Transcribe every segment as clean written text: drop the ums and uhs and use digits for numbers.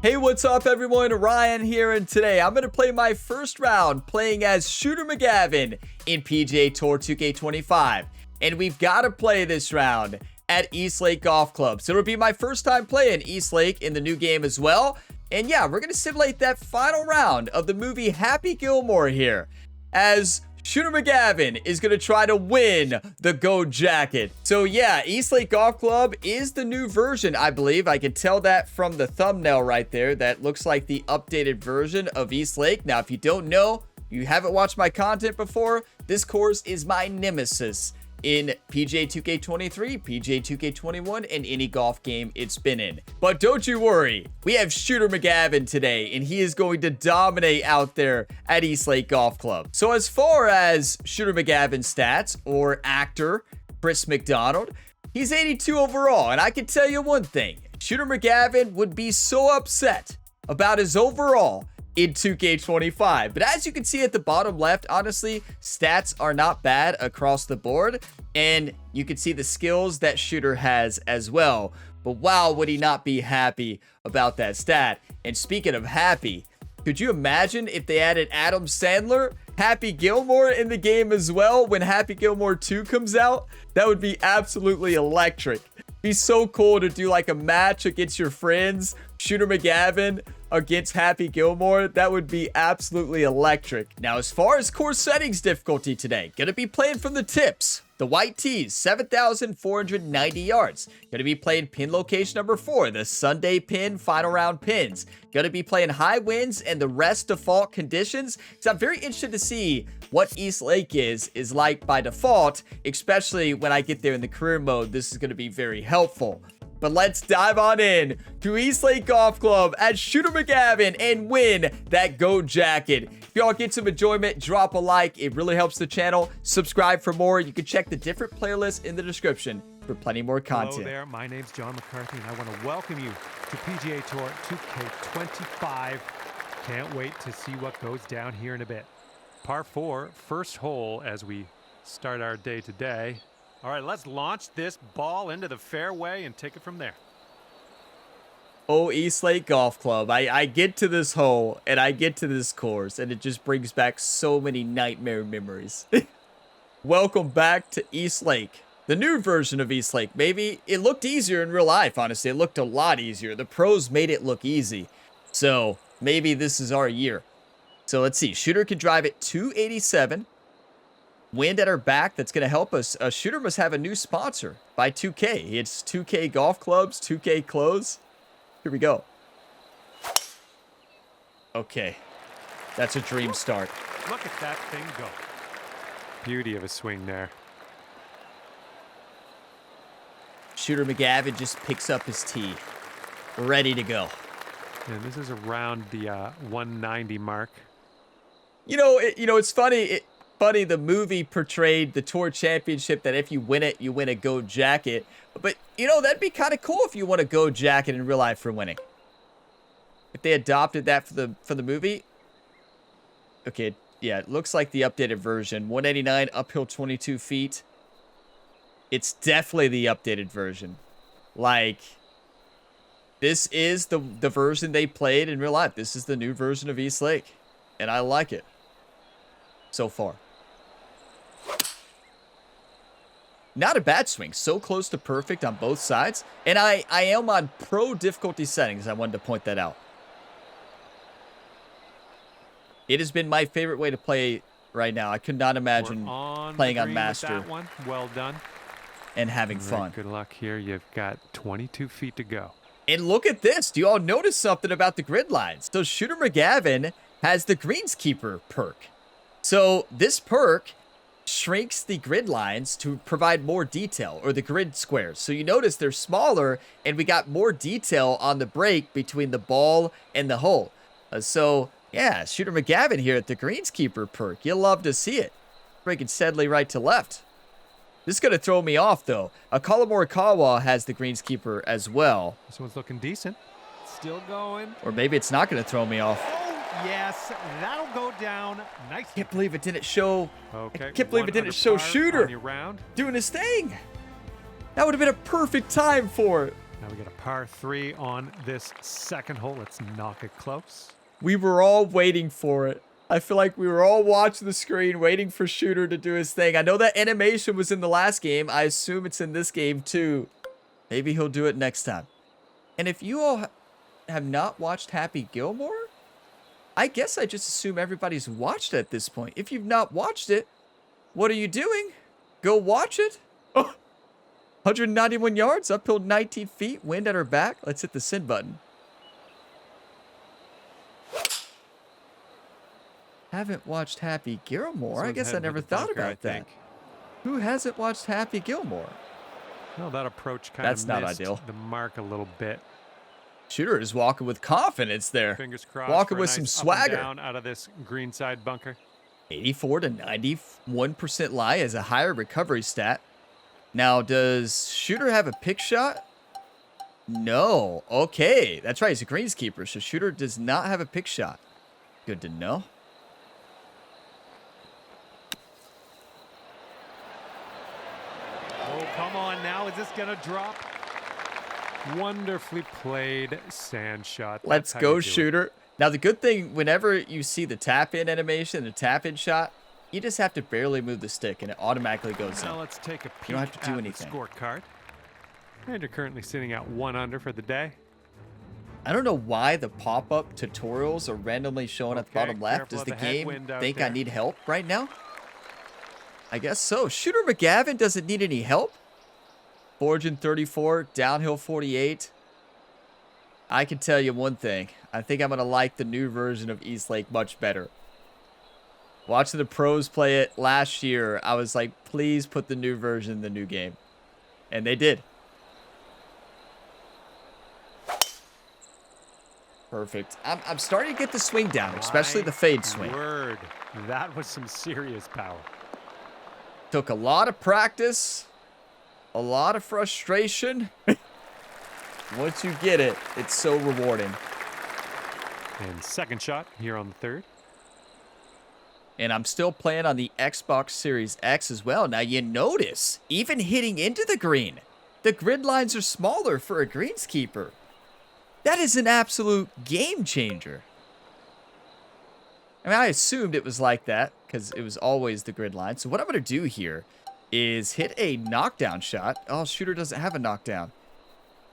Hey, what's up everyone? Ryan here, and today I'm going to play my first round playing as Shooter McGavin in PGA Tour 2K25. And we've got to play this round at East Lake Golf Club. So it'll be my first time playing East Lake in the new game as well. And yeah, we're going to simulate that final round of the movie Happy Gilmore here, as Shooter McGavin is going to try to win the gold jacket. So yeah, East Lake Golf Club is the new version, I believe. I can tell that from the thumbnail right there. That looks like the updated version of East Lake. Now, if you don't know, you haven't watched my content before, this course is my nemesis in PGA 2K23, PGA 2K21, and any golf game it's been in. But don't you worry, we have Shooter McGavin today, and he is going to dominate out there at East Lake Golf Club. So as far as Shooter McGavin's stats, or actor Chris McDonald, he's 82 overall, and I can tell you one thing, Shooter McGavin would be so upset about his overall in 2K25. But as you can see at the bottom left, honestly, stats are not bad across the board. And you can see the skills that Shooter has as well. But wow, would he not be happy about that stat. And speaking of happy, could you imagine if they added Adam Sandler, Happy Gilmore in the game as well when Happy Gilmore 2 comes out? That would be absolutely electric. Be so cool to do like a match against your friends, Shooter McGavin against Happy Gilmore. That would be absolutely electric. Now, as far as course settings difficulty today, gonna be playing from the tips. The white tees, 7,490 yards. Gonna be playing pin location number 4, the Sunday pin, final round pins. Gonna be playing high winds and the rest default conditions. So I'm very interested to see what East Lake is like by default, especially when I get there in the career mode. This is gonna be very helpful. But let's dive on in to East Lake Golf Club as Shooter McGavin and win that gold jacket. If y'all get some enjoyment, drop a like. It really helps the channel. Subscribe for more. You can check the different playlists in the description for plenty more content. Hello there, my name's John McCarthy, and I want to welcome you to PGA Tour 2K25. Can't wait to see what goes down here in a bit. Par 4, first hole as we start our day today. All right, let's launch this ball into the fairway and take it from there. Oh, East Lake Golf Club. I get to this hole and I get to this course and it just brings back so many nightmare memories. Welcome back to East Lake. The new version of East Lake. Maybe it looked easier in real life, honestly. It looked a lot easier. The pros made it look easy. So maybe this is our year. So let's see. Shooter can drive it 287. Wind at our back, that's going to help us. Shooter must have a new sponsor by 2K. It's 2K golf clubs, 2K clothes. Here we go. Okay. That's a dream start. Look at that thing go. Beauty of a swing there. Shooter McGavin just picks up his tee. Ready to go. And this is around the 190 mark. It's funny. Funny, the movie portrayed the tour championship that if you win it, you win a gold jacket. But, that'd be kind of cool if you won a gold jacket in real life for winning. If they adopted that for the movie. Okay, yeah, it looks like the updated version. 189, uphill 22 feet. It's definitely the updated version. Like, this is the version they played in real life. This is the new version of East Lake. And I like it. So far. Not a bad swing. So close to perfect on both sides. And I am on pro difficulty settings. I wanted to point that out. It has been my favorite way to play right now. I could not imagine playing on master. That one. Well done. And having fun. Good luck here. You've got 22 feet to go. And look at this. Do you all notice something about the grid lines? So Shooter McGavin has the greenskeeper perk. So this perk shrinks the grid lines to provide more detail, or the grid squares. So you notice they're smaller and we got more detail on the break between the ball and the hole. So yeah, Shooter McGavin here at the greenskeeper perk. You'll love to see it. Breaking steadily right to left. This is going to throw me off though. Akala Morikawa has the greenskeeper as well. This one's looking decent. Still going. Or maybe it's not going to throw me off. Yes, that'll go down nice. Can't believe it didn't show. Okay. I can't believe it didn't show Shooter round. doing his thing. That would have been a perfect time for it. Now we got a par 3 on this second hole. Let's knock it close. We were all waiting for it. I feel like we were all watching the screen, waiting for Shooter to do his thing. I know that animation was in the last game. I assume it's in this game too. Maybe he'll do it next time. And if you all have not watched Happy Gilmore, I guess I just assume everybody's watched it at this point. If you've not watched it, what are you doing? Go watch it. Oh, 191 yards, uphill 19 feet, wind at our back. Let's hit the send button. Haven't watched Happy Gilmore. I guess I never thought about that. Who hasn't watched Happy Gilmore? Well, that approach kind of missed the mark a little bit. Shooter is walking with confidence there. Fingers crossed. Walking with some swagger. Down out of this greenside bunker. 84 to 91% lie as a higher recovery stat. Now, does Shooter have a pick shot? No. Okay, that's right. He's a greenskeeper, so Shooter does not have a pick shot. Good to know. Oh, come on now. Is this going to drop? Wonderfully played sand shot. Let's go, Shooter. Now, the good thing, whenever you see the tap-in animation, the tap-in shot, you just have to barely move the stick, and it automatically goes in. Now let's take a peek you don't have to do at anything. The scorecard. And you're currently sitting at 1 under for the day. I don't know why the pop-up tutorials are randomly showing at the bottom left. Does the game think I need help right now? I guess so. Shooter McGavin doesn't need any help. Fortune 34, downhill 48. I can tell you one thing. I think I'm going to like the new version of Eastlake much better. Watching the pros play it last year, I was like, please put the new version in the new game. And they did. Perfect. I'm starting to get the swing down, especially the fade swing. Word. That was some serious power. Took a lot of practice, a lot of frustration. Once you get it, it's so rewarding. And second shot here on the third. And I'm still playing on the Xbox Series X as well. Now you notice, even hitting into the green, the grid lines are smaller for a greenskeeper. That is an absolute game changer. I mean, I assumed it was like that because it was always the grid line. So what I'm going to do here is hit a knockdown shot. Oh, Shooter doesn't have a knockdown.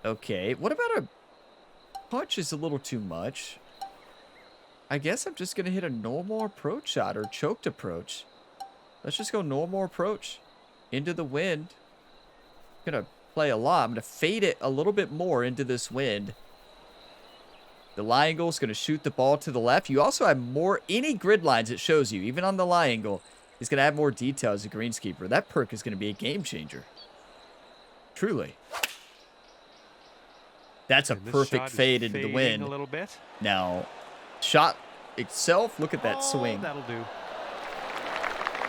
Okay, what about a punch is a little too much. I guess I'm just going to hit a normal approach shot or choked approach. Let's just go normal approach into the wind. I'm going to play a lot. I'm going to fade it a little bit more into this wind. The lie angle is going to shoot the ball to the left. You also have more, any grid lines it shows you, even on the lie angle, is going to have more detail as a greenskeeper. That perk is going to be a game changer. Truly. That's a perfect fade into the wind. A little bit. Now, shot itself, look at that swing. That'll do.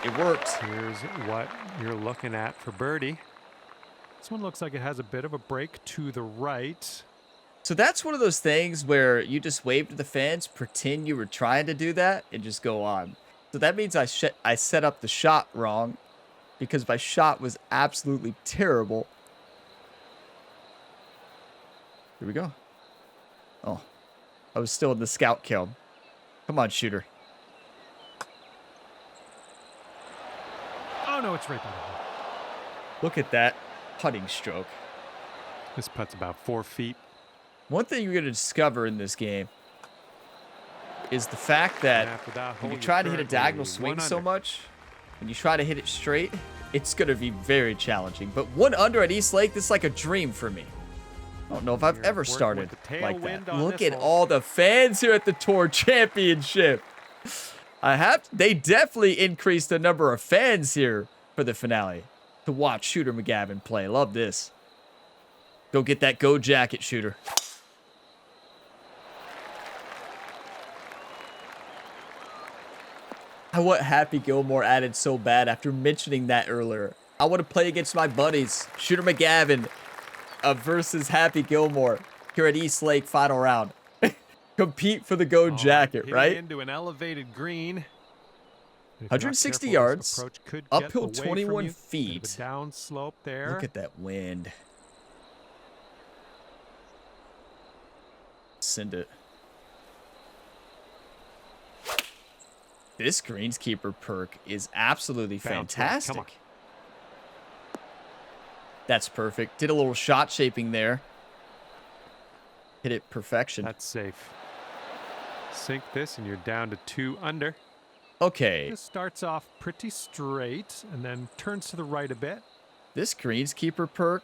It worked. Here's what you're looking at for birdie. This one looks like it has a bit of a break to the right. So that's one of those things where you just wave to the fans, pretend you were trying to do that, and just go on. So that means I set up the shot wrong because my shot was absolutely terrible. Here we go. Oh, I was still in the scout kill. Come on, Shooter. Oh, no, it's right there. Look at that putting stroke. This putt's about 4 feet. One thing you're going to discover in this game is the fact that when you try to hit a diagonal swing so much, when you try to hit it straight, it's going to be very challenging. But 1 under at East Lake, this is like a dream for me. I don't know if I've ever started like that. Look at all the fans here at the Tour Championship. They definitely increased the number of fans here for the finale to watch Shooter McGavin play. Love this. Go get that go jacket, Shooter. I want Happy Gilmore added so bad after mentioning that earlier. I want to play against my buddies, Shooter McGavin versus Happy Gilmore here at East Lake final round. Compete for the go jacket, right? Into an elevated green. 160 yards, uphill 21 feet. Down slope there. Look at that wind. send it. This greenskeeper perk is absolutely fantastic. Come on. That's perfect. Did a little shot shaping there. Hit it perfection. That's safe. Sink this and you're down to 2 under. Okay. This starts off pretty straight and then turns to the right a bit. This greenskeeper perk,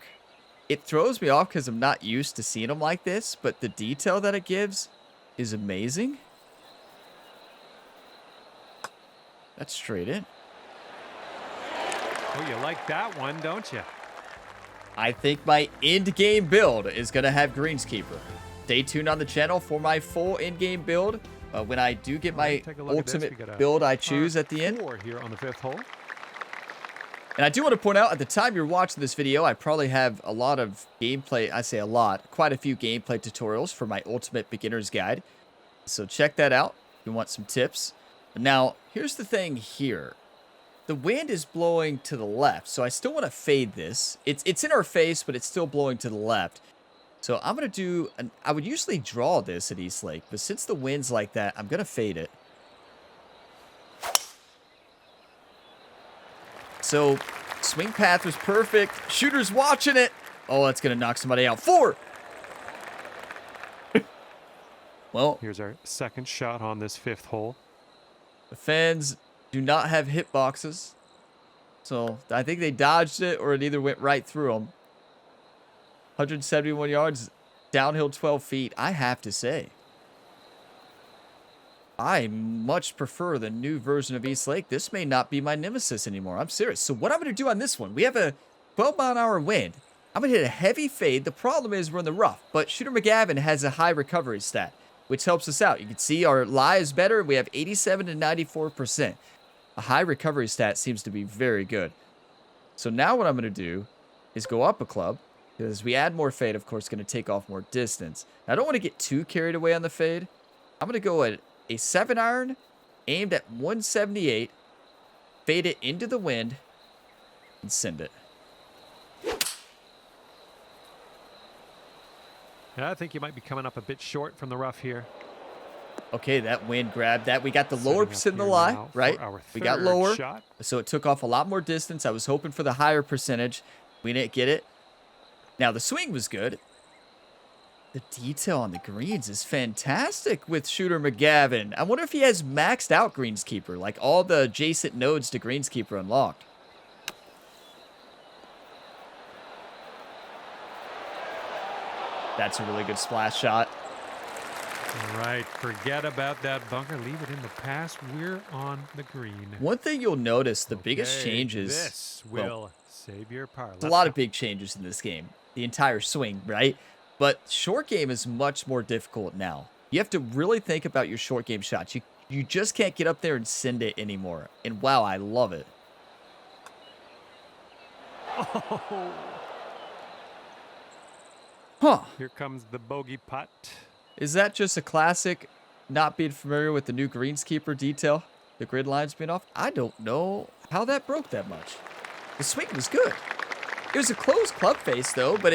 it throws me off because I'm not used to seeing them like this, but the detail that it gives is amazing. That's straight in. Oh, you like that one, don't you? I think my end-game build is going to have greenskeeper. Stay tuned on the channel for my full end-game build. When I do get my ultimate build I choose at the end. Here on the 5th hole. And I do want to point out, at the time you're watching this video, I probably have a lot of gameplay. I say a lot. Quite a few gameplay tutorials for my ultimate beginner's guide. So check that out if you want some tips. Now, here's the thing here. The wind is blowing to the left, so I still want to fade this. It's in our face, but it's still blowing to the left. So I'm going to do, I would usually draw this at East Lake, but since the wind's like that, I'm going to fade it. So, swing path was perfect. Shooter's watching it. Oh, that's going to knock somebody out. 4! Well, here's our second shot on this 5th hole. The fans do not have hitboxes. So, I think they dodged it or it either went right through them. 171 yards, downhill 12 feet. I have to say, I much prefer the new version of East Lake. This may not be my nemesis anymore. I'm serious. So what I'm going to do on this one, we have a 12-mile-an-hour wind. I'm going to hit a heavy fade. The problem is we're in the rough, but Shooter McGavin has a high recovery stat, which helps us out. You can see our lie is better. We have 87 to 94%. A high recovery stat seems to be very good. So now what I'm going to do is go up a club. Because as we add more fade, of course, it's going to take off more distance. Now, I don't want to get too carried away on the fade. I'm going to go at a 7-iron, aimed at 178, fade it into the wind, and send it. Yeah, I think you might be coming up a bit short from the rough here. Okay, that wind grabbed that. We got the lower percent in the lie, right? We got lower, so it took off a lot more distance. I was hoping for the higher percentage. We didn't get it. Now, the swing was good. The detail on the greens is fantastic with Shooter McGavin. I wonder if he has maxed out Greenskeeper, like all the adjacent nodes to Greenskeeper unlocked. That's a really good splash shot. All right, forget about that bunker. Leave it in the past. We're on the green. One thing you'll notice, the biggest changes... This will save your par. There's a lot of big changes in this game. The entire swing, right? But short game is much more difficult now. You have to really think about your short game shots. You just can't get up there and send it anymore. And wow, I love it. Oh. Huh. Here comes the bogey putt. Is that just a classic not being familiar with the new greenskeeper detail? The grid lines being off? I don't know how that broke that much. The swing was good. It was a closed club face, though, but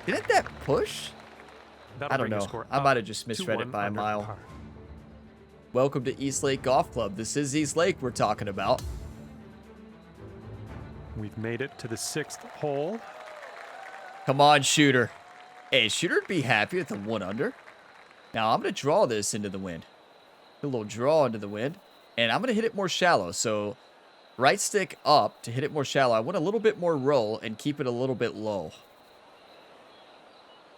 didn't that push? I don't know. I might have just misread it by a mile. Par. Welcome to East Lake Golf Club. This is East Lake we're talking about. We've made it to the 6th hole. Come on, Shooter. Hey, Shooter would be happy with the 1 under. Now, I'm going to draw this into the wind. A little draw into the wind. And I'm going to hit it more shallow. So, right stick up to hit it more shallow. I want a little bit more roll and keep it a little bit low.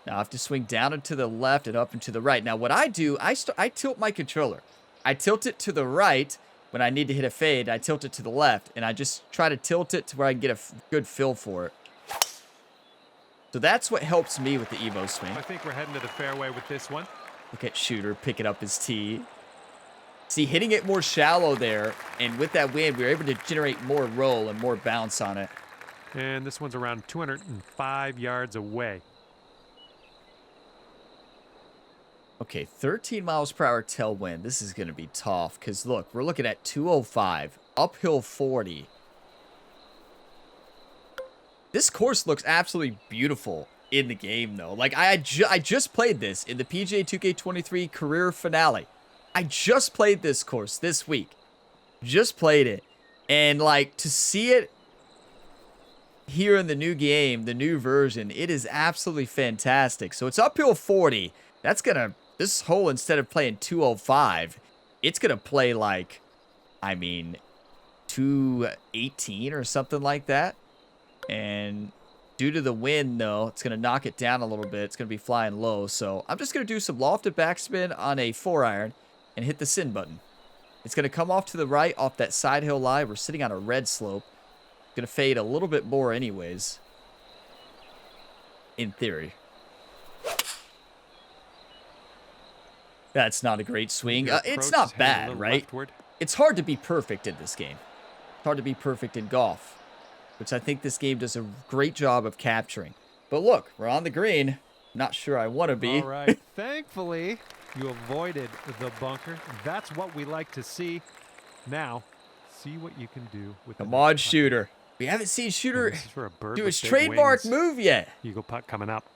Now, I have to swing down and to the left and up and to the right. Now, what I do, I tilt my controller. I tilt it to the right when I need to hit a fade. I tilt it to the left, and I just try to tilt it to where I can get a good feel for it. So that's what helps me with the Evo swing. I think we're heading to the fairway with this one. Look at Shooter picking up his tee. See, hitting it more shallow there, and with that wind, we were able to generate more roll and more bounce on it. And this one's around 205 yards away. Okay, 13 miles per hour tailwind. This is going to be tough because, look, we're looking at 205, uphill 40. This course looks absolutely beautiful. in the game, though. Like, I just played this in the PGA 2K23 career finale. I just played this course this week. Just played it. And, like, to see it here in the new game, the new version, it is absolutely fantastic. So it's uphill 40. That's gonna, this hole, instead of playing 205, it's gonna play like, I mean, 218 or something like that. And due to the wind, though, it's gonna knock it down a little bit. It's gonna be flying low. So I'm just gonna do some lofted backspin on a 4-iron and hit the send button. It's gonna come off to the right off that side hill lie. We're sitting on a red slope. Gonna fade a little bit more anyways, in theory. That's not a great swing. It's not bad, right? Leftward. It's hard to be perfect in this game. It's hard to be perfect in golf, which I think this game does a great job of capturing. But look, we're on the green. Not sure I want to be. All right. Thankfully, you avoided the bunker. That's what we like to see. Now, see what you can do with the Come on, Shooter. We haven't seen Shooter do his trademark move yet. Eagle putt coming up.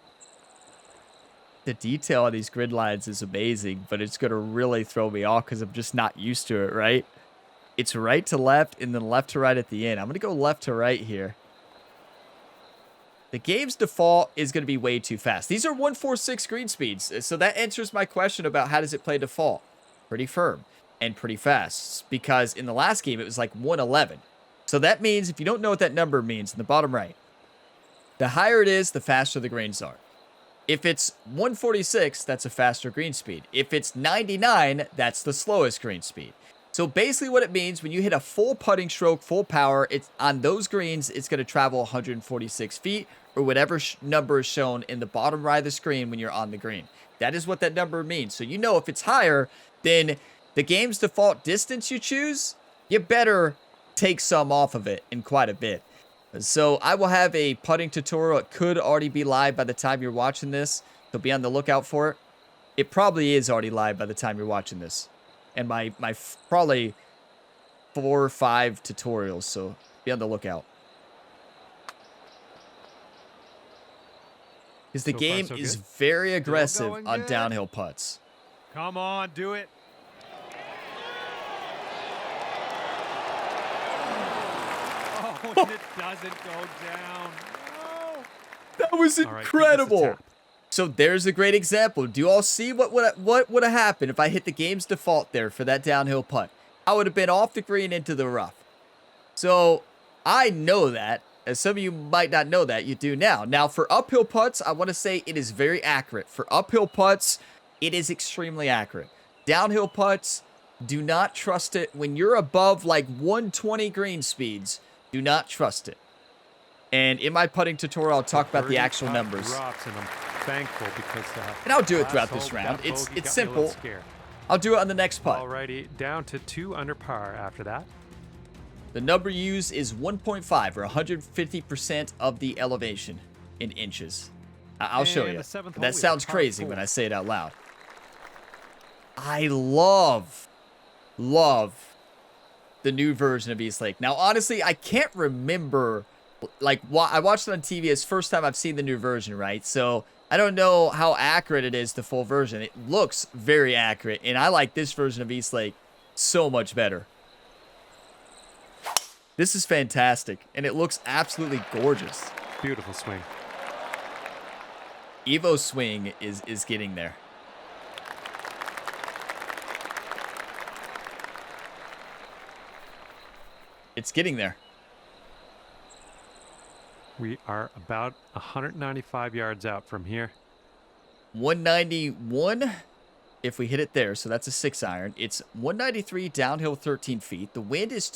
The detail on these grid lines is amazing, but it's going to really throw me off because I'm just not used to it, right? It's right to left and then left to right at the end. I'm going to go left to right here. The game's default is going to be way too fast. These are 146 green speeds, so that answers my question about how does it play default. Pretty firm and pretty fast, because in the last game it was like 111. So that means, if you don't know what that number means, in the bottom right, the higher it is, the faster the greens are. If it's 146, that's a faster green speed. If it's 99, that's the slowest green speed. So basically what it means, when you hit a full putting stroke, full power, it's on those greens, it's going to travel 146 feet, or whatever number is shown in the bottom right of the screen when you're on the green. That is what that number means. So you know if it's higher, then the game's default distance you choose, you better take some off of it, and quite a bit. So I will have a putting tutorial. It could already be live by the time you're watching this, so be on the lookout for it. It probably is already live by the time you're watching this, and my probably 4 or 5 tutorials, so be on the lookout. Because the game is very aggressive on downhill putts. Come on, do it. It doesn't go down. No. That was incredible. Right, so there's a great example. Do you all see what would have happened if I hit the game's default there for that downhill putt? I would have been off the green into the rough. So I know that. As some of you might not know that, you do now. Now for uphill putts, I want to say it is very accurate. For uphill putts, it is extremely accurate. Downhill putts, do not trust it. When you're above like 120 green speeds, do not trust it. And in my putting tutorial, I'll talk about the actual numbers. And I'll do it throughout this round. It's simple. I'll do it on the next putt. Alrighty, down to 2 under par after that. The number used is 1.5 or 150% of the elevation in inches. I'll show you. That sounds crazy when I say it out loud. I love the new version of East Lake. Now, honestly, I can't remember, like, I watched it on TV. It's the first time I've seen the new version, right? So I don't know how accurate it is, the full version. It looks very accurate, and I like this version of East Lake so much better. This is fantastic, and it looks absolutely gorgeous. Beautiful swing. Evo's swing is getting there. It's getting there. We are about 195 yards out from here. 191 if we hit it there, so that's a 6-iron. It's 193 downhill 13 feet. The wind is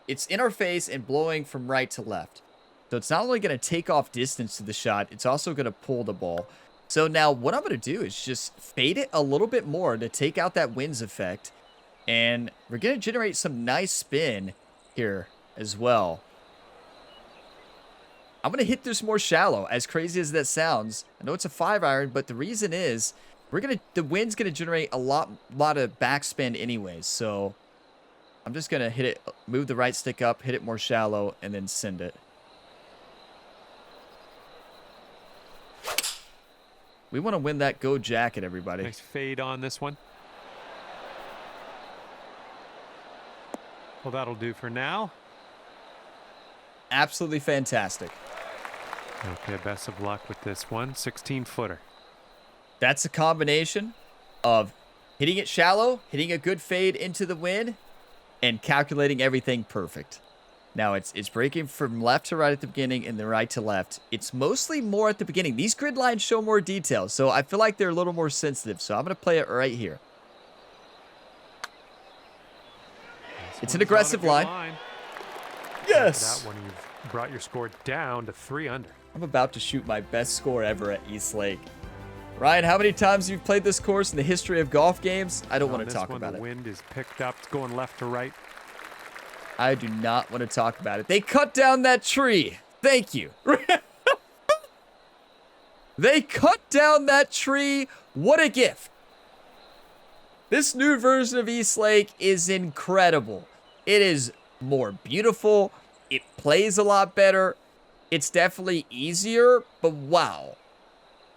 it's in our face and blowing from right to left. So it's not only going to take off distance to the shot, it's also going to pull the ball. So now what I'm going to do is just fade it a little bit more to take out that winds effect. And we're going to generate some nice spin here as well. I'm going to hit this more shallow, as crazy as that sounds. I know it's a 5-iron, but the reason is the wind's going to generate a lot of backspin anyways. So I'm just going to hit it, move the right stick up, hit it more shallow, and then send it. We want to win that go jacket, everybody. Nice fade on this one. Well, that'll do for now. Absolutely fantastic. Okay, best of luck with this one. 16-footer. That's a combination of hitting it shallow, hitting a good fade into the wind, and calculating everything perfect. Now, it's breaking from left to right at the beginning and then right to left. It's mostly more at the beginning. These grid lines show more detail, so I feel like they're a little more sensitive. So I'm going to play it right here. It's an aggressive line. Yes! That one, you've brought your score down to 3 under. I'm about to shoot my best score ever at East Lake. Ryan, how many times have you played this course in the history of golf games? I don't want to talk about it. The wind is picked up. It's going left to right. I do not want to talk about it. They cut down that tree. Thank you. They cut down that tree. What a gift. This new version of East Lake is incredible. It is more beautiful. It plays a lot better. It's definitely easier, but wow.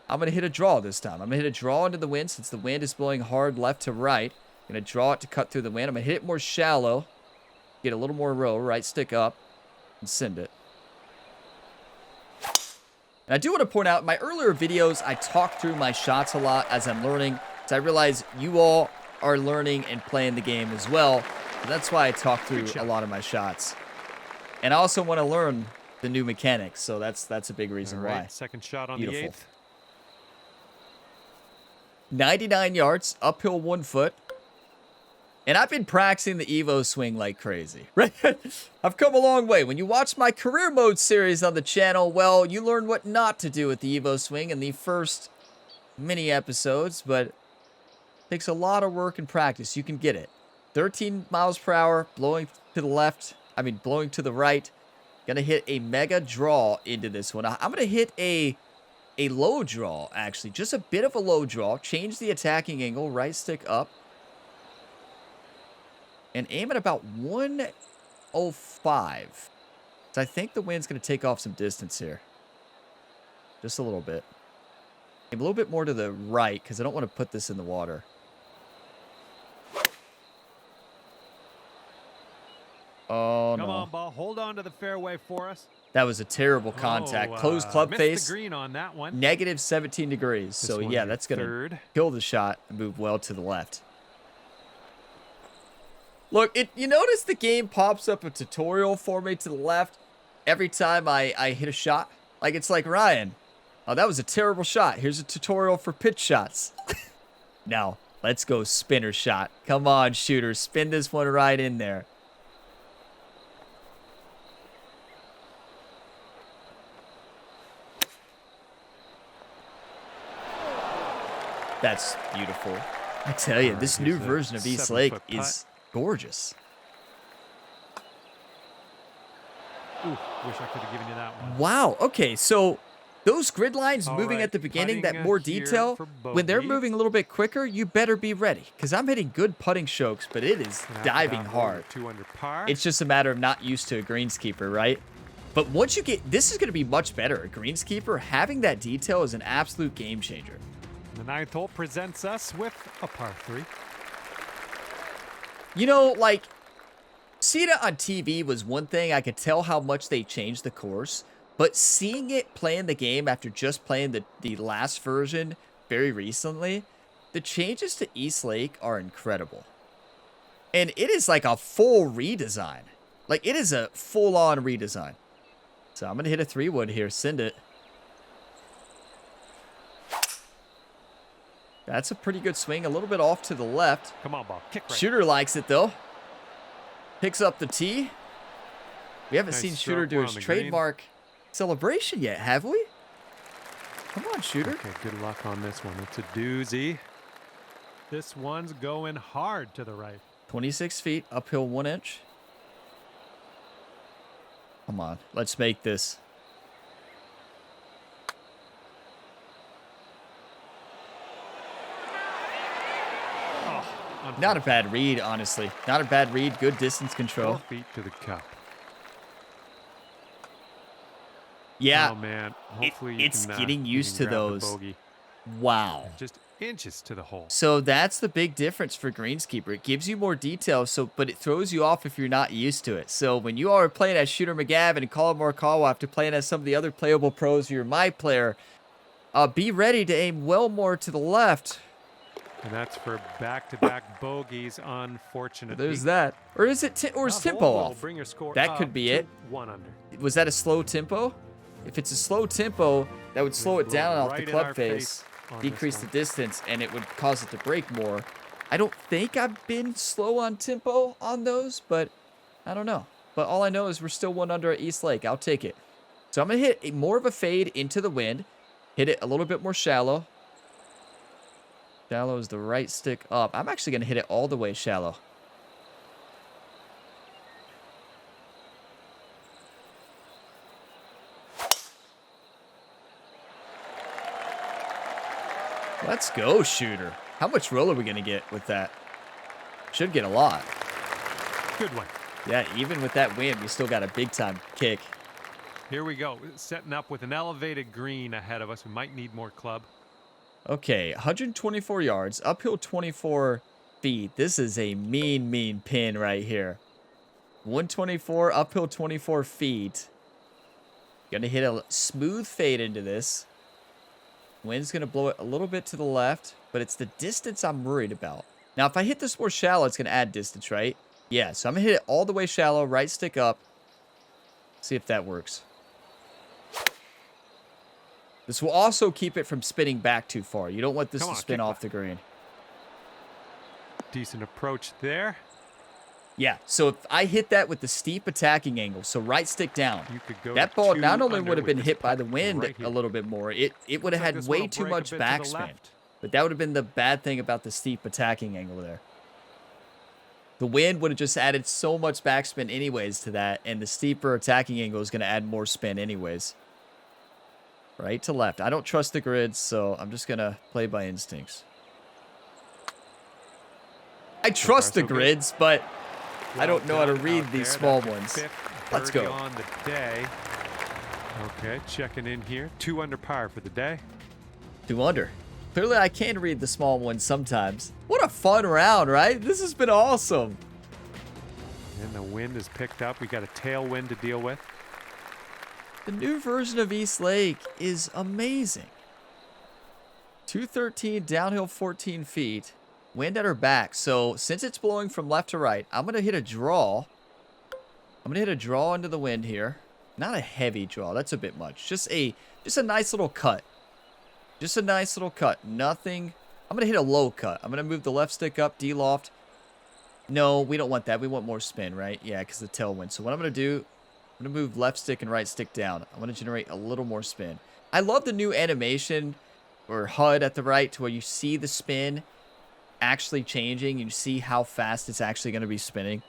I'm going to hit a draw this time. I'm going to hit a draw into the wind since the wind is blowing hard left to right. I'm going to draw it to cut through the wind. I'm going to hit it more shallow. Get a little more roll, right stick up, and send it. And I do want to point out, in my earlier videos, I talk through my shots a lot as I'm learning. So I realize you all are learning and playing the game as well. So that's why I talk through a lot of my shots. And I also want to learn the new mechanics. So that's a big reason why. Second shot on Beautiful. the 8th. 99 yards, uphill 1 foot. And I've been practicing the Evo swing like crazy. Right? I've come a long way. When you watch my career mode series on the channel, well, you learn what not to do with the Evo swing in the first mini episodes, but it takes a lot of work and practice. You can get it. 13 miles per hour, blowing to the left. I mean, blowing to the right. Gonna hit a mega draw into this one. I'm gonna hit a low draw, actually. Just a bit of a low draw. Change the attacking angle, right stick up. And aim at about 105. So I think the wind's going to take off some distance here. Just a little bit. Aim a little bit more to the right because I don't want to put this in the water. Oh, no. Come on, ball. Hold on to the fairway for us. That was a terrible contact. Closed club face. The green on that one. Negative 17 degrees. So, yeah, that's going to kill the shot and move well to the left. Look, you notice the game pops up a tutorial for me to the left every time I hit a shot? Like, it's like, Ryan, oh, that was a terrible shot. Here's a tutorial for pitch shots. Now, let's go spinner shot. Come on, shooter. Spin this one right in there. That's beautiful. I tell you, this new version of East Lake is gorgeous. Ooh, wish I could have given you that one. Wow. Okay, so those grid lines moving at the beginning, that more detail, when they're moving a little bit quicker, you better be ready. Because I'm hitting good putting strokes, but it is diving hard. 2 under par. It's just a matter of not used to a greenskeeper, right? But once you get, this is going to be much better. A greenskeeper, having that detail is an absolute game changer. The 9th hole presents us with a par 3. You know, like, seeing it on TV was one thing. I could tell how much they changed the course. But seeing it playing the game after just playing the last version very recently, the changes to East Lake are incredible. And it is like a full redesign. Like, it is a full-on redesign. So I'm going to hit a 3-wood here. Send it. That's a pretty good swing. A little bit off to the left. Come on, ball. Kick right. Shooter likes it, though. Picks up the tee. We haven't seen Shooter do his trademark celebration yet, have we? Come on, Shooter. Okay, good luck on this one. It's a doozy. This one's going hard to the right. 26 feet, uphill 1 inch. Come on, let's make this. Not a bad read, honestly. Not a bad read. Good distance control. 12 feet to the cup. Yeah. Oh, man. Hopefully it's getting used to those. Wow. Just inches to the hole. So that's the big difference for Greenskeeper. It gives you more detail, but it throws you off if you're not used to it. So when you are playing as Shooter McGavin and Colin Morikawa after playing as some of the other playable pros, you're my player, be ready to aim well more to the left. And that's for back-to-back bogeys, unfortunately. There's that. Or is it is tempo off? Bring your score That could be it. 1 under. Was that a slow tempo? If it's a slow tempo, that would slow it down off the club face, decrease the distance, and it would cause it to break more. I don't think I've been slow on tempo on those, but I don't know. But all I know is we're still 1 under at East Lake. I'll take it. So I'm going to hit more of a fade into the wind. Hit it a little bit more shallow. Shallow is the right stick up. I'm actually going to hit it all the way shallow. Let's go, Shooter. How much roll are we going to get with that? Should get a lot. Good one. Yeah, even with that wind, we still got a big-time kick. Here we go. Setting up with an elevated green ahead of us. We might need more club. Okay, 124 yards, uphill 24 feet. This is a mean, mean pin right here. 124, uphill 24 feet. Gonna hit a smooth fade into this. Wind's gonna blow it a little bit to the left, but it's the distance I'm worried about. Now, if I hit this more shallow, it's gonna add distance, right? Yeah, so I'm gonna hit it all the way shallow, right stick up. See if that works. This will also keep it from spinning back too far. You don't want this to spin off the green. Decent approach there. Yeah, so if I hit that with the steep attacking angle, so right stick down, You could go that ball 2 not only under would have with been this hit by putt the wind right here. a little bit more, it would have Looks like had this way one will too break a much bit to the backspin. left. But that would have been the bad thing about the steep attacking angle there. The wind would have just added so much backspin anyways to that, and the steeper attacking angle is going to add more spin anyways. Right to left. I don't trust the grids, so I'm just going to play by instincts. I trust the grids, but I don't know how to read these small ones. Let's go. On the day. Okay, checking in here. 2 under par for the day. 2 under. Clearly, I can read the small ones sometimes. What a fun round, right? This has been awesome. And the wind is picked up. We got a tailwind to deal with. The new version of East Lake is amazing. 213, downhill 14 feet. Wind at her back. So since it's blowing from left to right, I'm going to hit a draw. I'm going to hit a draw into the wind here. Not a heavy draw. That's a bit much. Just a nice little cut. Just a nice little cut. Nothing. I'm going to hit a low cut. I'm going to move the left stick up, D-loft. No, we don't want that. We want more spin, right? Yeah, because the tailwind. So what I'm going to do, I'm going to move left stick and right stick down. I'm going to generate a little more spin. I love the new animation or HUD at the right to where you see the spin actually changing. You see how fast it's actually going to be spinning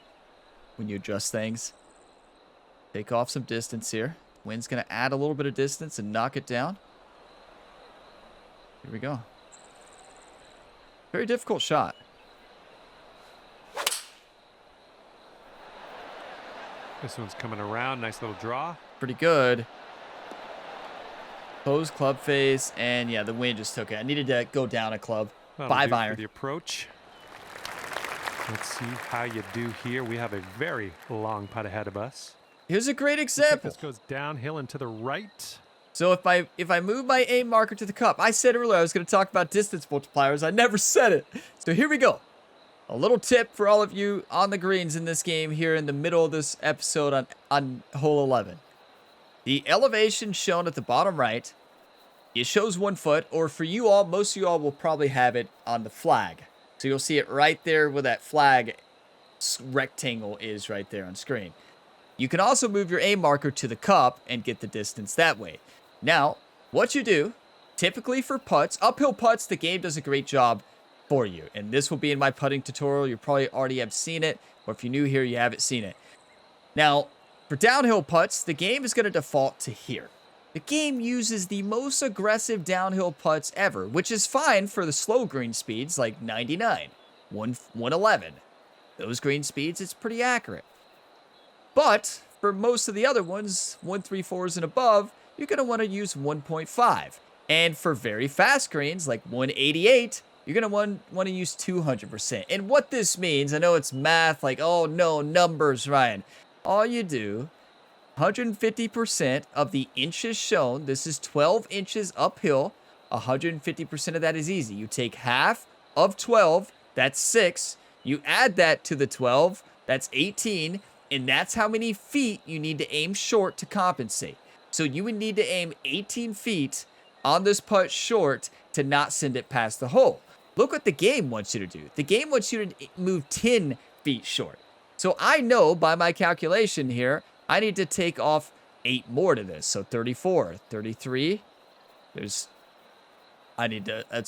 when you adjust things. Take off some distance here. Wind's going to add a little bit of distance and knock it down. Here we go. Very difficult shot. This one's coming around. Nice little draw. Pretty good. Closed club face, and yeah, the wind just took it. I needed to go down a club. That'll 5 do iron. for the approach. Let's see how you do here. We have a very long putt ahead of us. Here's a great Looks example. like this goes downhill and to the right. So if I move my aim marker to the cup, I said earlier I was going to talk about distance multipliers. I never said it. So here we go. A little tip for all of you on the greens in this game here in the middle of this episode on hole 11. The elevation shown at the bottom right, it shows 1 foot, or for you all, most of you all will probably have it on the flag. So you'll see it right there where that flag rectangle is right there on screen. You can also move your aim marker to the cup and get the distance that way. Now, what you do, typically for putts, uphill putts, the game does a great job for you. And this will be in my putting tutorial. You probably already have seen it, or if you're new here, you haven't seen it. Now, for downhill putts, the game is going to default to here. The game uses the most aggressive downhill putts ever, which is fine for the slow green speeds like 99, 111. Those green speeds, it's pretty accurate. But for most of the other ones, 134s and above, you're going to want to use 1.5. And for very fast greens, like 188, you're going to want to use 200%. And what this means, I know it's math, like, oh no, numbers, Ryan. All you do, 150% of the inches shown, this is 12 inches uphill, 150% of that is easy. You take half of 12, that's 6, you add that to the 12, that's 18, and that's how many feet you need to aim short to compensate. So you would need to aim 18 feet on this putt short to not send it past the hole. Look what the game wants you to do. The game wants you to move 10 feet short. So I know by my calculation here, I need to take off 8 more to this. So 34, 33. That's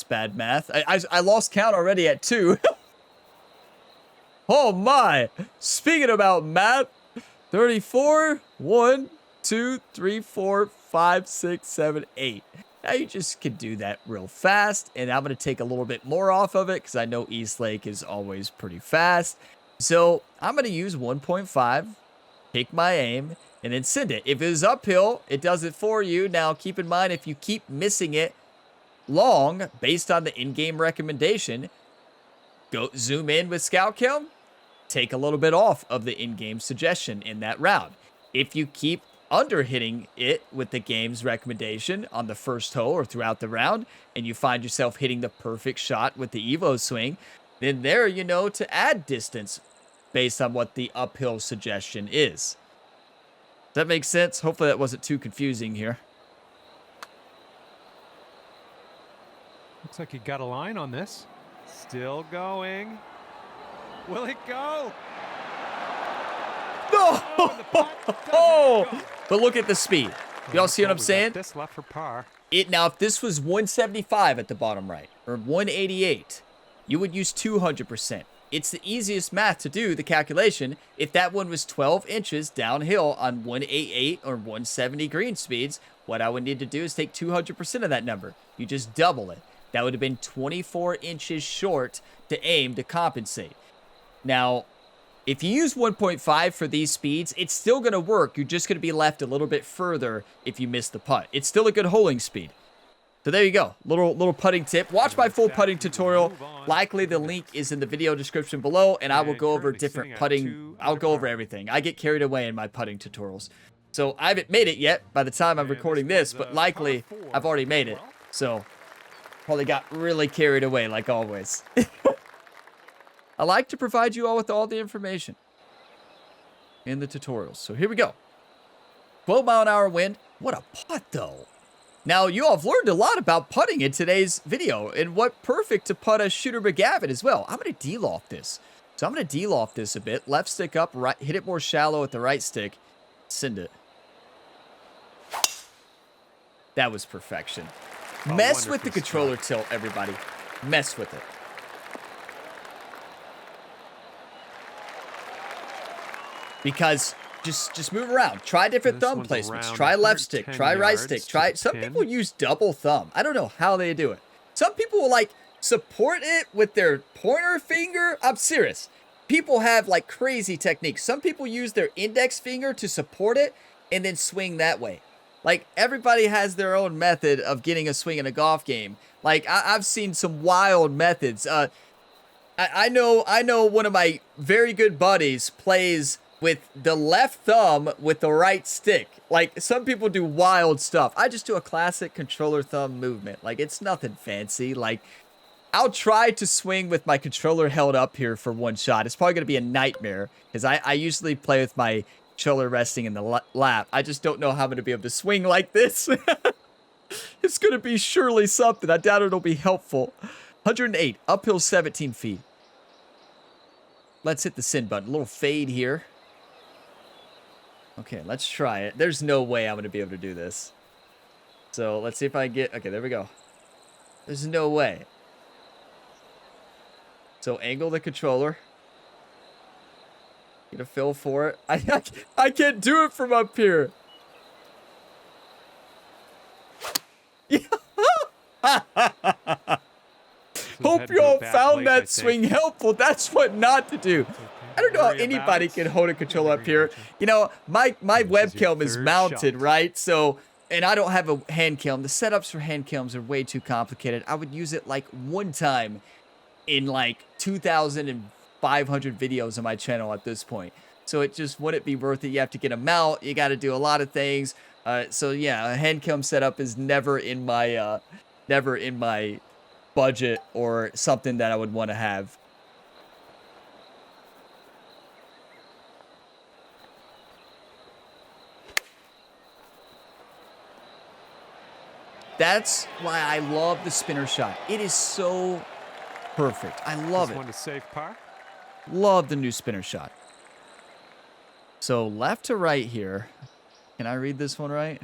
bad math. I lost count already at 2. Oh my. Speaking about math, 34, 1, 2, 3, 4, 5, 6, 7, 8. Now you just can do that real fast, and I'm going to take a little bit more off of it because I know East Lake is always pretty fast. So I'm going to use 1.5, take my aim, and then send it. If it is uphill, it does it for you. Now keep in mind, if you keep missing it long based on the in-game recommendation, go zoom in with Scout Cam, take a little bit off of the in-game suggestion in that round. If you keep under hitting it with the game's recommendation on the first hole or throughout the round, and you find yourself hitting the perfect shot with the Evo swing, then there you know to add distance based on what the uphill suggestion is. Does that make sense? Hopefully that wasn't too confusing here. Looks like he got a line on this. Still going. Will it go? No! Oh, But look at the speed. Y'all see what I'm saying? This left for par. Now, if this was 175 at the bottom right, or 188, you would use 200%. It's the easiest math to do, the calculation. If that one was 12 inches downhill on 188 or 170 green speeds, what I would need to do is take 200% of that number. You just double it. That would have been 24 inches short to aim to compensate. Now, if you use 1.5 for these speeds, it's still going to work. You're just going to be left a little bit further if you miss the putt. It's still a good holing speed. So there you go. Little putting tip. Watch my full putting tutorial. Likely the link is in the video description below, and I will go over different putting. I'll go over everything. I get carried away in my putting tutorials. So I haven't made it yet by the time I'm recording this, but likely I've already made it. So probably got really carried away like always. I like to provide you all with all the information in the tutorials. So here we go. 12-mile-an-hour wind. What a putt, though. Now, you all have learned a lot about putting in today's video, and what perfect to putt a Shooter McGavin as well. I'm going to de-loft this. So I'm going to de-loft this a bit. Left stick up, right, hit it more shallow with the right stick. Send it. That was perfection. Mess with the controller tilt, everybody. Mess with it. Because just move around. Try different thumb placements. Try left stick. Try right stick. Try. Some people use double thumb. I don't know how they do it. Some people will like support it with their pointer finger. I'm serious. People have like crazy techniques. Some people use their index finger to support it and then swing that way. Like everybody has their own method of getting a swing in a golf game. Like I've seen some wild methods. I know one of my very good buddies plays with the left thumb with the right stick. Like, some people do wild stuff. I just do a classic controller thumb movement. Like, it's nothing fancy. Like, I'll try to swing with my controller held up here for one shot. It's probably going to be a nightmare because I usually play with my controller resting in the lap. I just don't know how I'm going to be able to swing like this. It's going to be surely something. I doubt it'll be helpful. 108, uphill 17 feet. Let's hit the send button. A little fade here. Okay, let's try it. There's no way I'm going to be able to do this. So let's see if I get... Okay, there we go. There's no way. So angle the controller. Get a feel for it. I can't do it from up here. Hope you all found that swing helpful. That's what not to do. I don't know how anybody can hold a controller up here. You know, my webcam is mounted, right? So and I don't have a hand kiln. The setups for hand kilns are way too complicated. I would use it like one time in like 2,500 videos on my channel at this point. So it just wouldn't be worth it. You have to get a mount. You got to do a lot of things. So yeah, a hand kiln setup is never in my budget or something that I would want to have. That's why I love the spinner shot. It is so perfect. I love it. This one is safe par. Love the new spinner shot. So left to right here. Can I read this one right?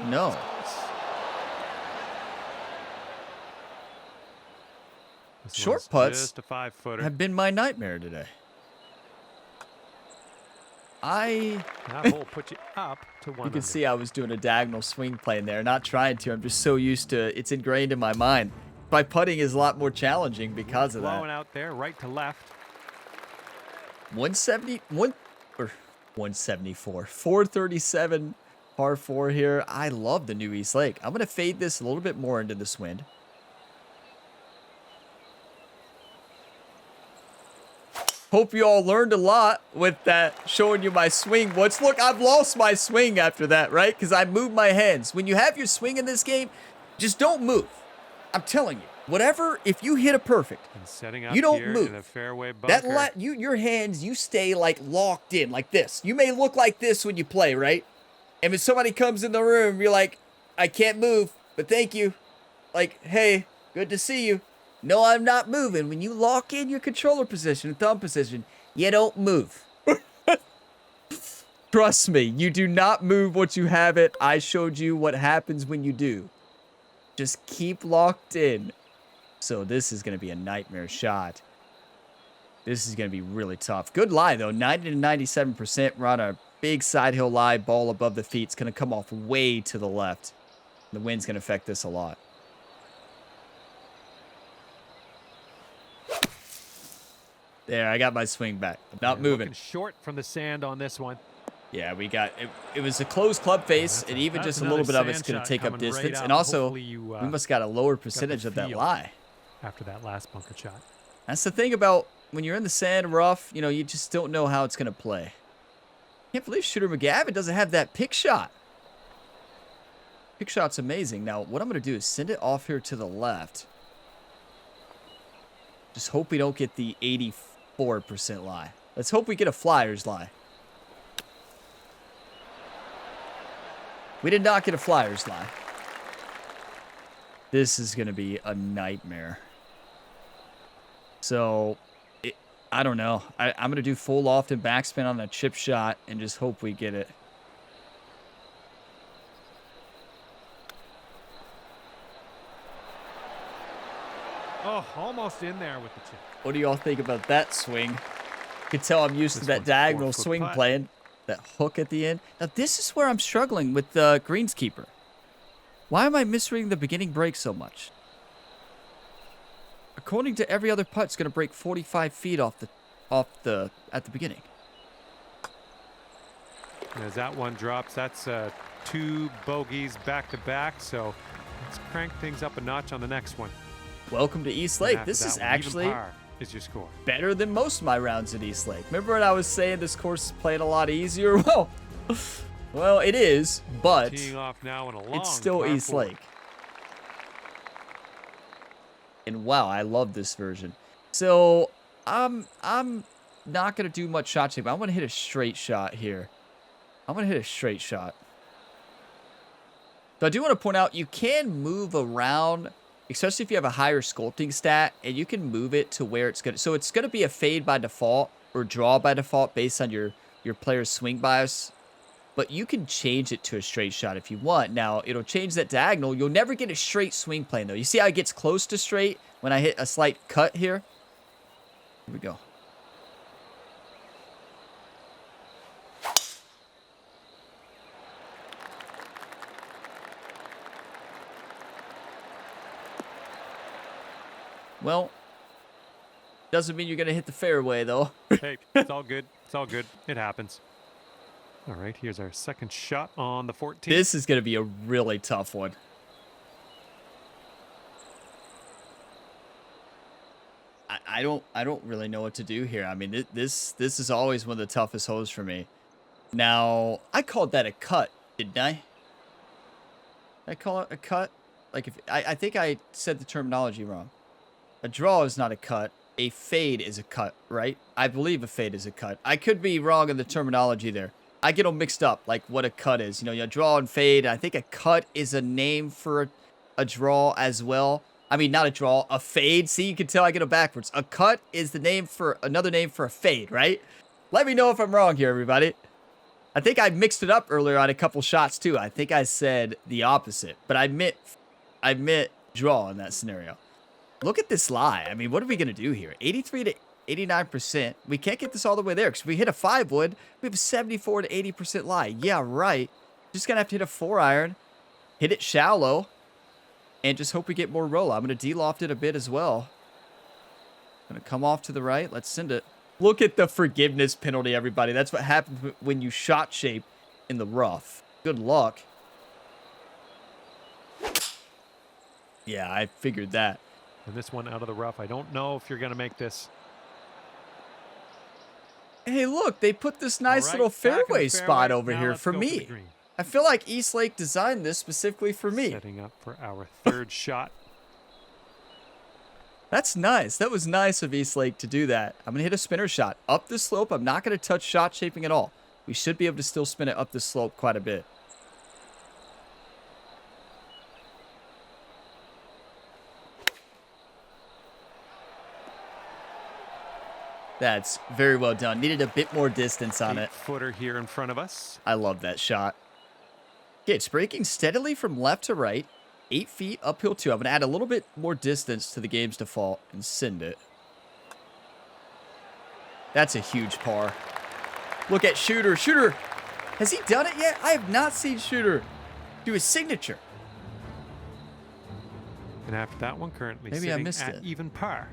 No. Short putts just a 5-footer. have been my nightmare today. That hole put you up to 1 You can see I was doing a diagonal swing play in there. Not trying to. I'm just so used to it. It's ingrained in my mind. My putting is a lot more challenging because of that. Blowing out there, right to left. 174. 437 par 4 here. I love the new East Lake. I'm going to fade this a little bit more into this wind. Hope you all learned a lot with that, showing you my swing. Look, I've lost my swing after that, right? Because I moved my hands. When you have your swing in this game, just don't move. I'm telling you, whatever, if you hit a perfect, And setting up you don't here move. in a fairway bunker. Your hands, you stay like locked in like this. You may look like this when you play, right? And when somebody comes in the room, you're like, I can't move, but thank you. Like, hey, good to see you. No, I'm not moving. When you lock in your controller position, thumb position, you don't move. Trust me, you do not move once you have it. I showed you what happens when you do. Just keep locked in. So this is going to be a nightmare shot. This is going to be really tough. Good lie, though. 90 to 97%. We're on a big side hill lie. Ball above the feet. It's going to come off way to the left. The wind's going to affect this a lot. There, I got my swing back. I'm not moving. Looking short from the sand on this one. Yeah, we got it. It was a closed club face, and even just a little bit of it's going to take up distance. And also, we must got a lower percentage of that lie. After that last bunker shot. That's the thing about when you're in the sand rough, you know, you just don't know how it's going to play. Can't believe Shooter McGavin doesn't have that pick shot. Pick shot's amazing. Now, what I'm going to do is send it off here to the left. Just hope we don't get the 84% lie. Let's hope we get a Flyers lie. We did not get a Flyers lie. This is going to be a nightmare. So, I don't know. I'm going to do full loft and backspin on a chip shot and just hope we get it. Oh, almost in there with the chip. What do y'all think about that swing? You can tell I'm used to that diagonal swing playing. That hook at the end. Now, this is where I'm struggling with the greenskeeper. Why am I misreading the beginning break so much? According to every other putt, it's going to break 45 feet at the beginning. As that one drops, that's 2 bogeys back to back. So let's crank things up a notch on the next one. Welcome to East Lake. This is actually is your score. Better than most of my rounds at East Lake. Remember when I was saying this course is played a lot easier? Well, it is, but Teeing off now in a long it's still par East 4. Lake. And wow, I love this version. So I'm not gonna do much shot shape. I'm gonna hit a straight shot here. I'm gonna hit a straight shot. So I do want to point out you can move around, especially if you have a higher sculpting stat, and you can move it to where it's gonna. So it's gonna be a fade by default or draw by default based on your player's swing bias. But you can change it to a straight shot if you want. Now, it'll change that diagonal. You'll never get a straight swing plane, though. You see how it gets close to straight when I hit a slight cut here? Here we go. Well, doesn't mean you're going to hit the fairway, though. Hey, it's all good. It's all good. It happens. All right, here's our second shot on the 14th. This is going to be a really tough one. I don't really know what to do here. I mean, this is always one of the toughest holes for me. Now, I called that a cut, didn't I? I call it a cut? Like, if I think I said the terminology wrong. A draw is not a cut. A fade is a cut, right? I believe a fade is a cut. I could be wrong in the terminology there. I get them mixed up, like what a cut is. You know, you draw and fade. I think a cut is a name for a draw as well. I mean, not a draw, a fade. See, you can tell I get them backwards. A cut is the name for another name for a fade, right? Let me know if I'm wrong here, everybody. I think I mixed it up earlier on a couple shots too. I think I said the opposite, but I meant draw in that scenario. Look at this lie. I mean, what are we going to do here? 83 to 89%. We can't get this all the way there because if we hit a 5-wood, we have a 74 to 80% lie. Yeah, right. Just going to have to hit a 4-iron, hit it shallow, and just hope we get more roll. I'm going to de-loft it a bit as well. Going to come off to the right. Let's send it. Look at the forgiveness penalty, everybody. That's what happens when you shot shape in the rough. Good luck. Yeah, I figured that. And this one out of the rough. I don't know if you're going to make this. Hey, look, they put this nice little fairway spot over here for me. I feel like East Lake designed this specifically for me. Setting up for our third shot. That's nice. That was nice of East Lake to do that. I'm going to hit a spinner shot. Up the slope, I'm not going to touch shot shaping at all. We should be able to still spin it up the slope quite a bit. That's very well done. Needed a bit more distance on it. 8-footer here in front of us. I love that shot. Okay, it's breaking steadily from left to right. 8 feet, uphill 2. I'm going to add a little bit more distance to the game's default and send it. That's a huge par. Look at Shooter. Shooter, has he done it yet? I have not seen Shooter do his signature. And after that one, currently Maybe I missed at it. even par.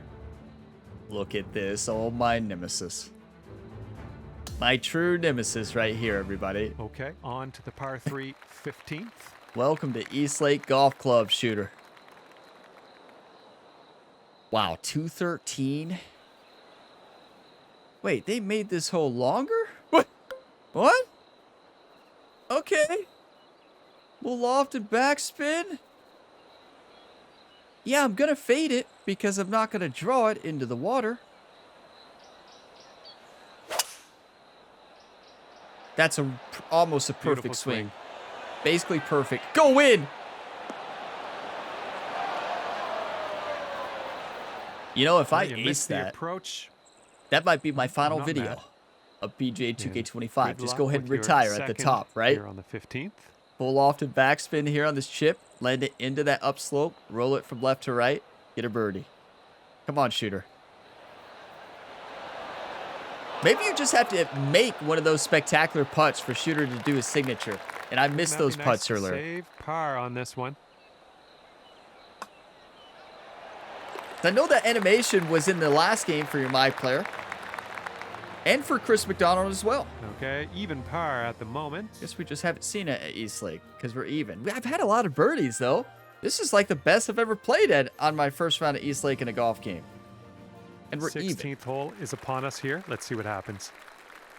Look at this. Oh, my nemesis. My true nemesis right here, everybody. Okay, on to the par 3 15th. Welcome to East Lake Golf Club, Shooter. Wow, 213. Wait, they made this hole longer? What? What? Okay. We'll loft and backspin. Yeah, I'm going to fade it because I'm not going to draw it into the water. That's almost a perfect swing. Basically perfect. Go in! You know, if I ace that, that might be my final video of PGA 2K25. Just go ahead and retire at the top, right? Here on the 15th. Full loft and backspin here on this chip. Land it into that upslope. Roll it from left to right. Get a birdie. Come on, Shooter. Maybe you just have to make one of those spectacular putts for Shooter to do his signature. And I missed those putts earlier. Save par on this one. I know that animation was in the last game for your My Player. And for Chris McDonald as well. Okay, even par at the moment. Guess we just haven't seen it at East Lake because we're even. I've had a lot of birdies, though. This is like the best I've ever played at on my first round at East Lake in a golf game. And we're 16th even. hole is upon us here. Let's see what happens.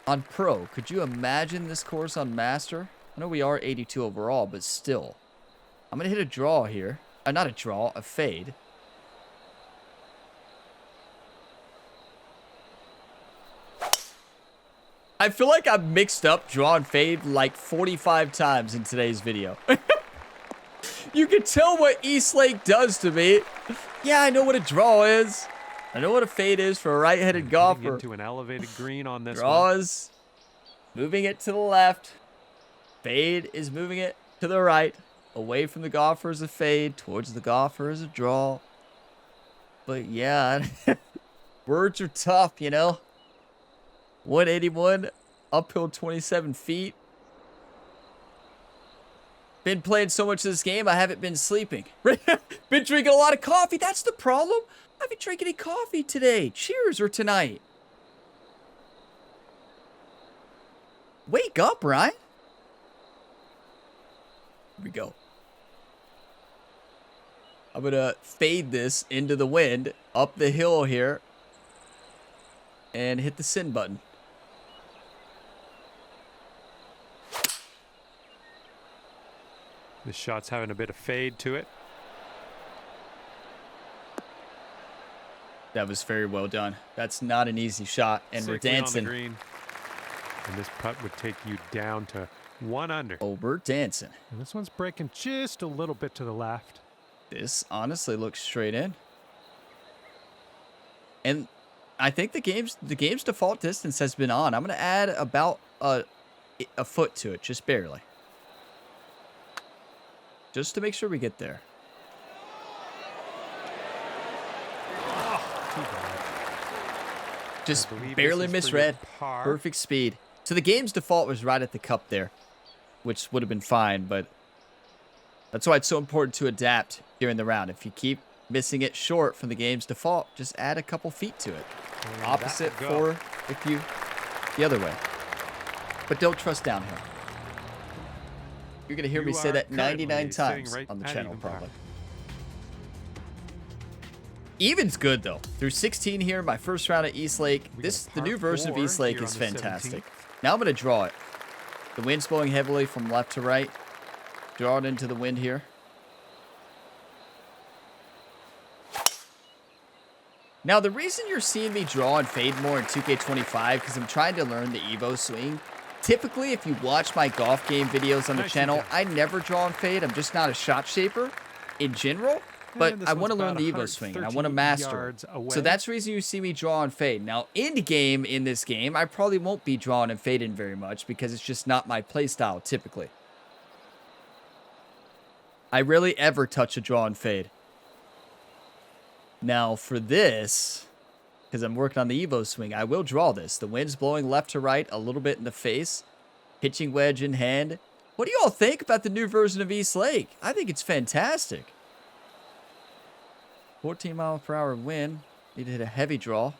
On Pro, could you imagine this course on Master? I know we are 82 overall, but still. I'm going to hit a draw here. Not a draw, a fade. I feel like I've mixed up draw and fade like 45 times in today's video. You can tell what East Lake does to me. Yeah, I know what a draw is. I know what a fade is for a right-handed golfer. Into an elevated green on this Draws, moving it to the left. Fade is moving it to the right. Away from the golfer is a fade. Towards the golfer is a draw. But yeah, words are tough, you know. 181, uphill 27 feet. Been playing so much of this game, I haven't been sleeping. Been drinking a lot of coffee. That's the problem. I haven't drank any coffee today. Cheers or tonight. Wake up, Ryan. Here we go. I'm going to fade this into the wind, up the hill here, and hit the send button. This shot's having a bit of fade to it. That was very well done. That's not an easy shot, and we're dancing. On the green. And this putt would take you down to 1 under. Oh, we're dancing. And this one's breaking just a little bit to the left. This honestly looks straight in. And I think the game's default distance has been on. I'm going to add about a foot to it, just barely. Just to make sure we get there. Oh, too bad. Just barely misread. Perfect speed. So the game's default was right at the cup there, which would have been fine, but that's why it's so important to adapt during the round. If you keep missing it short from the game's default, just add a couple feet to it. And Opposite for if you the other way. But don't trust downhill. You're going to hear me say that 99 times on the channel, probably. Even's good, though. Through 16 here, my first round at East Lake. The new version of East Lake is fantastic. Now I'm going to draw it. The wind's blowing heavily from left to right. Draw it into the wind here. Now, the reason you're seeing me draw and fade more in 2K25 because I'm trying to learn the Evo swing. Typically, if you watch my golf game videos on the channel, I never draw and fade. I'm just not a shot shaper in general. But I want to learn the Evo swing. I want to master it. So that's the reason you see me draw and fade. Now, end game in this game, I probably won't be drawing and fading very much because it's just not my play style typically. I rarely ever touch a draw and fade. Now, for this, because I'm working on the Evo swing, I will draw this. The wind's blowing left to right a little bit in the face. Pitching wedge in hand. What do you all think about the new version of East Lake? I think it's fantastic. 14 mile per hour wind. Need to hit a heavy draw.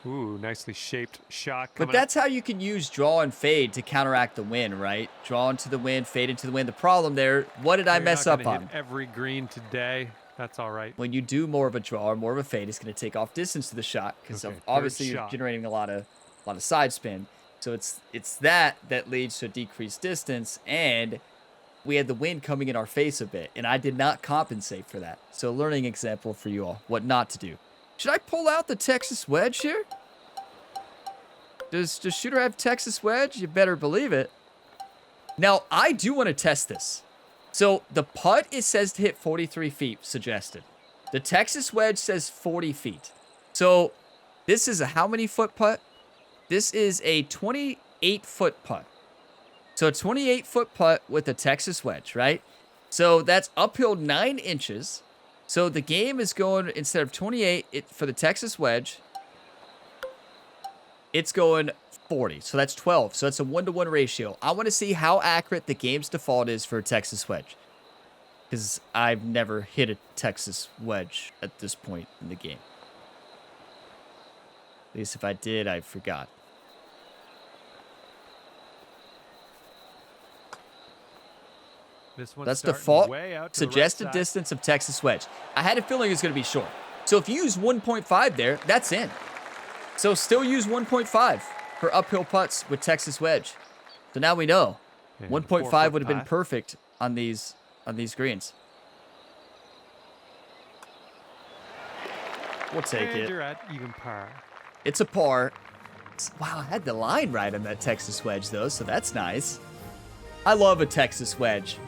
Ooh, nicely shaped shot. But that's how you can use draw and fade to counteract the wind, right? Draw into the wind, fade into the wind. The problem there, what did I mess up on? Hit every green today. That's all right. When you do more of a draw or more of a fade, it's going to take off distance to the shot because obviously you're generating a lot of side spin. So it's that leads to a decreased distance, and we had the wind coming in our face a bit, and I did not compensate for that. So learning example for you all, what not to do. Should I pull out the Texas wedge here? Does Shooter have Texas wedge? You better believe it. Now, I do want to test this. So the putt, it says to hit 43 feet, suggested. The Texas wedge says 40 feet. So this is a how many foot putt? This is a 28-foot putt. So a 28-foot putt with a Texas wedge, right? So that's uphill 9 inches. So the game is going, instead of 28 for the Texas wedge, it's going 40. So that's 12. So that's a 1-to-1 ratio. I want to see how accurate the game's default is for a Texas wedge. Because I've never hit a Texas wedge at this point in the game. At least if I did, I forgot. That's default suggested distance of Texas wedge. I had a feeling it was going to be short. So if you use 1.5 there, that's in. So still use 1.5 for uphill putts with Texas wedge. So now we know. 1.5 would have been perfect on these greens. We'll take it. You're at even par. It's a par. Wow, I had the line right on that Texas wedge though, so that's nice. I love a Texas wedge.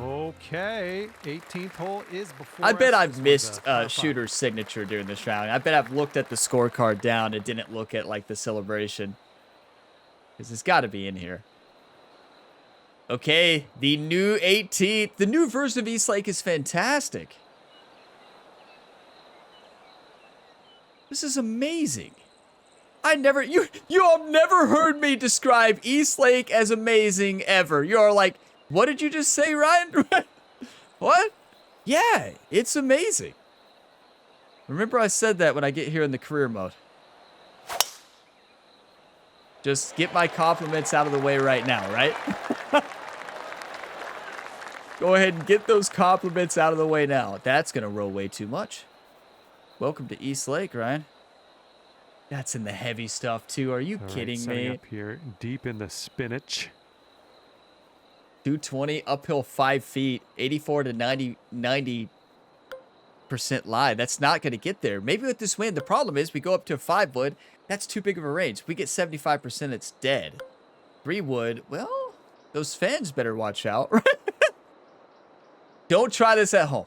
Okay, 18th hole is before. I bet I've missed Shooter's signature during this round. I bet I've looked at the scorecard down and didn't look at like the celebration. Because it's got to be in here. Okay, the new 18th. The new version of East Lake is fantastic. This is amazing. You all never heard me describe East Lake as amazing ever. You're like, what did you just say, Ryan? What? Yeah, it's amazing. Remember I said that when I get here in the career mode. Just get my compliments out of the way right now, right? Go ahead and get those compliments out of the way now. That's going to roll way too much. Welcome to East Lake, Ryan. That's in the heavy stuff, too. Are you kidding me? Up here, deep in the spinach. 220, uphill 5 feet, 84 to 90% lie. That's not going to get there. Maybe with this wind, the problem is we go up to a 5 wood. That's too big of a range. If we get 75%, it's dead. 3 wood, well, those fans better watch out. Don't try this at home.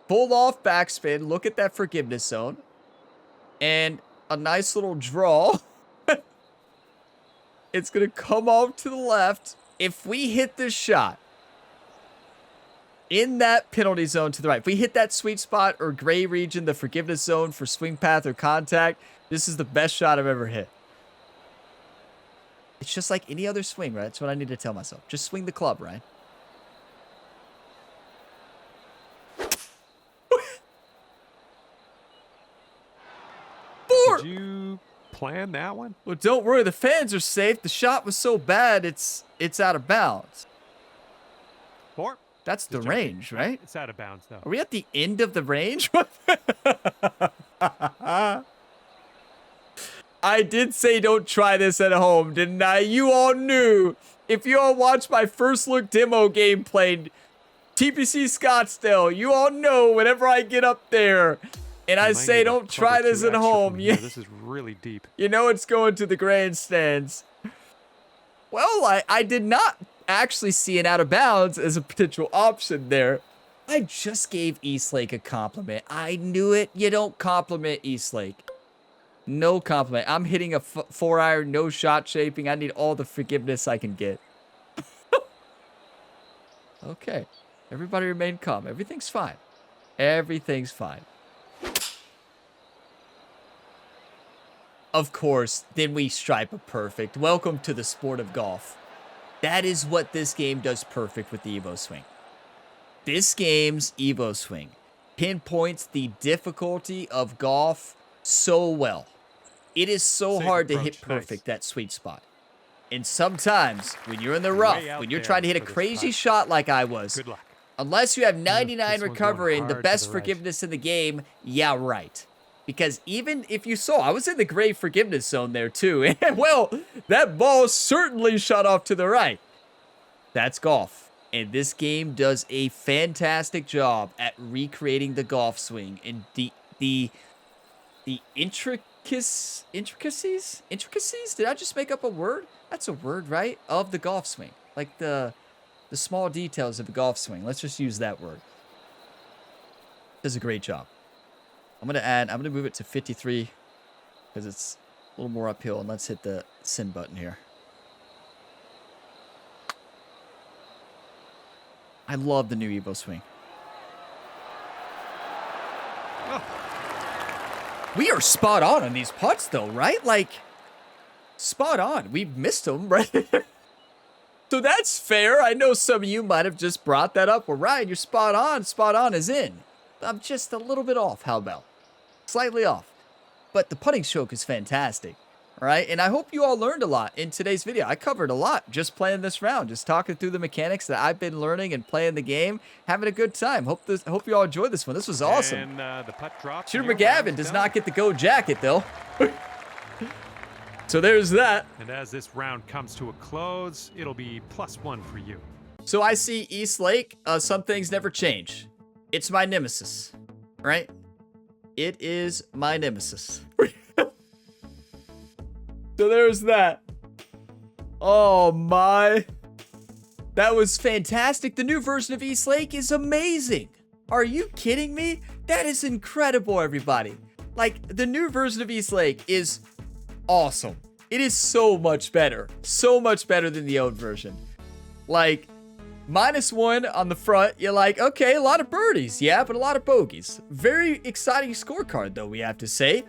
Pull off backspin. Look at that forgiveness zone. And a nice little draw. It's going to come off to the left. If we hit this shot in that penalty zone to the right, if we hit that sweet spot or gray region, the forgiveness zone for swing path or contact, this is the best shot I've ever hit. It's just like any other swing, right? That's what I need to tell myself. Just swing the club, right? Did you plan that one? Well, don't worry. The fans are safe. The shot was so bad, it's out of bounds. 4. That's the range, right? It's out of bounds, though. Are we at the end of the range? I did say don't try this at home, didn't I? You all knew. If you all watched my first look demo gameplay, TPC Scottsdale, you all know whenever I get up there and I say don't try this at home. Yeah, this is really deep. You know it's going to the grandstands. Well, I did not actually see it out of bounds as a potential option there. I just gave East Lake a compliment. I knew it. You don't compliment East Lake. No compliment. I'm hitting a 4-iron, no shot shaping. I need all the forgiveness I can get. Okay. Everybody remain calm. Everything's fine. Everything's fine. Of course, then we stripe a perfect. Welcome to the sport of golf. That is what this game does perfect with the Evo swing. This game's Evo swing pinpoints the difficulty of golf so well. It is so hard to hit perfect, that sweet spot. And sometimes, when you're in the rough, when you're trying to hit a crazy shot like I was, good luck. Unless you have 99 recovery and the best forgiveness in the game, yeah, right. Because even if you saw, I was in the gray forgiveness zone there too. And well, that ball certainly shot off to the right. That's golf. And this game does a fantastic job at recreating the golf swing and the intricacies? Did I just make up a word? That's a word, right? Of the golf swing. Like the small details of the golf swing. Let's just use that word. Does a great job. I'm going to move it to 53 because it's a little more uphill. And let's hit the send button here. I love the new Evo swing. Oh. We are spot on these putts though, right? Like, spot on. We missed them, right? So that's fair. I know some of you might have just brought that up. Well, Ryan, you're spot on. Spot on is in. I'm just a little bit off. How about? Slightly off. But the putting stroke is fantastic. All right. And I hope you all learned a lot in today's video. I covered a lot just playing this round, just talking through the mechanics that I've been learning and playing the game, having a good time. Hope you all enjoyed this one. This was awesome. And the putt drops. Shooter McGavin does not get the go jacket though. So there's that. And as this round comes to a close, it'll be +1 for you. So I see East Lake. Some things never change. It's my nemesis, right? It is my nemesis. So there's that. Oh my. That was fantastic. The new version of East Lake is amazing. Are you kidding me? That is incredible, everybody. Like, the new version of East Lake is awesome. It is so much better. So much better than the old version. Like, -1 on the front, you're like, okay, a lot of birdies, yeah, but a lot of bogeys. Very exciting scorecard, though, we have to say.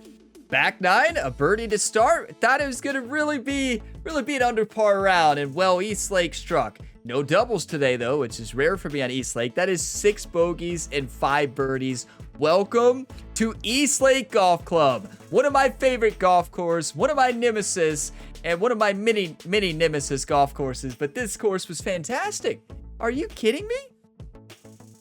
Back 9, a birdie to start. Thought it was going to really be an under par round, and well, East Lake struck. No doubles today, though, which is rare for me on East Lake. That is 6 bogeys and 5 birdies. Welcome to East Lake Golf Club, one of my favorite golf courses, one of my nemesis, and one of my many nemesis golf courses. But this course was fantastic. Are you kidding me?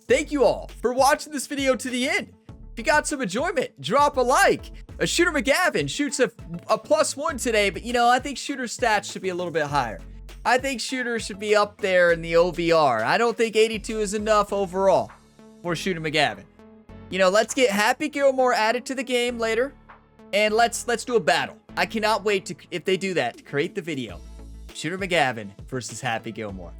Thank you all for watching this video to the end. If you got some enjoyment, drop a like. Shooter McGavin shoots a +1 today, but you know, I think Shooter's stats should be a little bit higher. I think Shooter should be up there in the OVR. I don't think 82 is enough overall for Shooter McGavin. You know, let's get Happy Gilmore added to the game later, and let's do a battle. I cannot wait to, if they do that, to create the video. Shooter McGavin versus Happy Gilmore.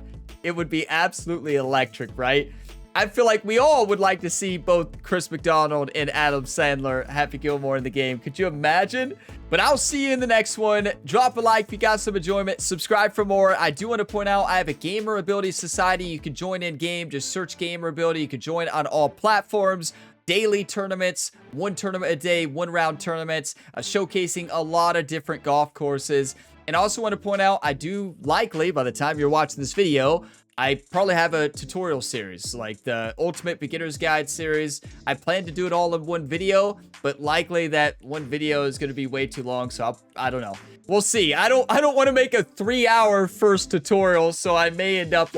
It would be absolutely electric, right? I feel like we all would like to see both Chris McDonald and Adam Sandler, Happy Gilmore in the game. Could you imagine? But I'll see you in the next one. Drop a like if you got some enjoyment. Subscribe for more. I do want to point out I have a Gamer Ability Society. You can join in game. Just search Gamer Ability. You can join on all platforms. Daily tournaments, 1 tournament a day, 1 round tournaments, showcasing a lot of different golf courses. And I also want to point out, I do likely, by the time you're watching this video, I probably have a tutorial series, like the Ultimate Beginner's Guide series. I plan to do it all in one video, but likely that one video is going to be way too long, so I don't know. We'll see. I don't want to make a 3-hour first tutorial, so I may end up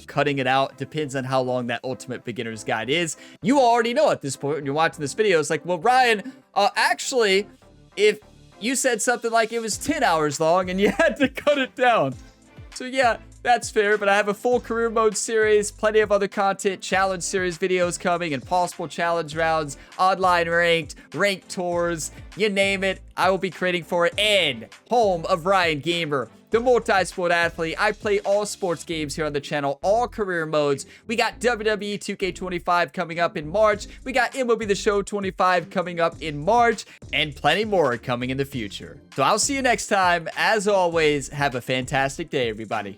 cutting it out. Depends on how long that Ultimate Beginner's Guide is. You already know at this point when you're watching this video. It's like, well, Ryan, actually, if you said something like it was 10 hours long and you had to cut it down. So yeah, that's fair, but I have a full career mode series, plenty of other content, challenge series videos coming, and possible challenge rounds, online ranked tours, you name it, I will be creating for it. And home of Ryan Gamer, the multi-sport athlete. I play all sports games here on the channel, all career modes. We got WWE 2K25 coming up in March. We got MLB The Show 25 coming up in March, and plenty more coming in the future. So I'll see you next time. As always, have a fantastic day, everybody.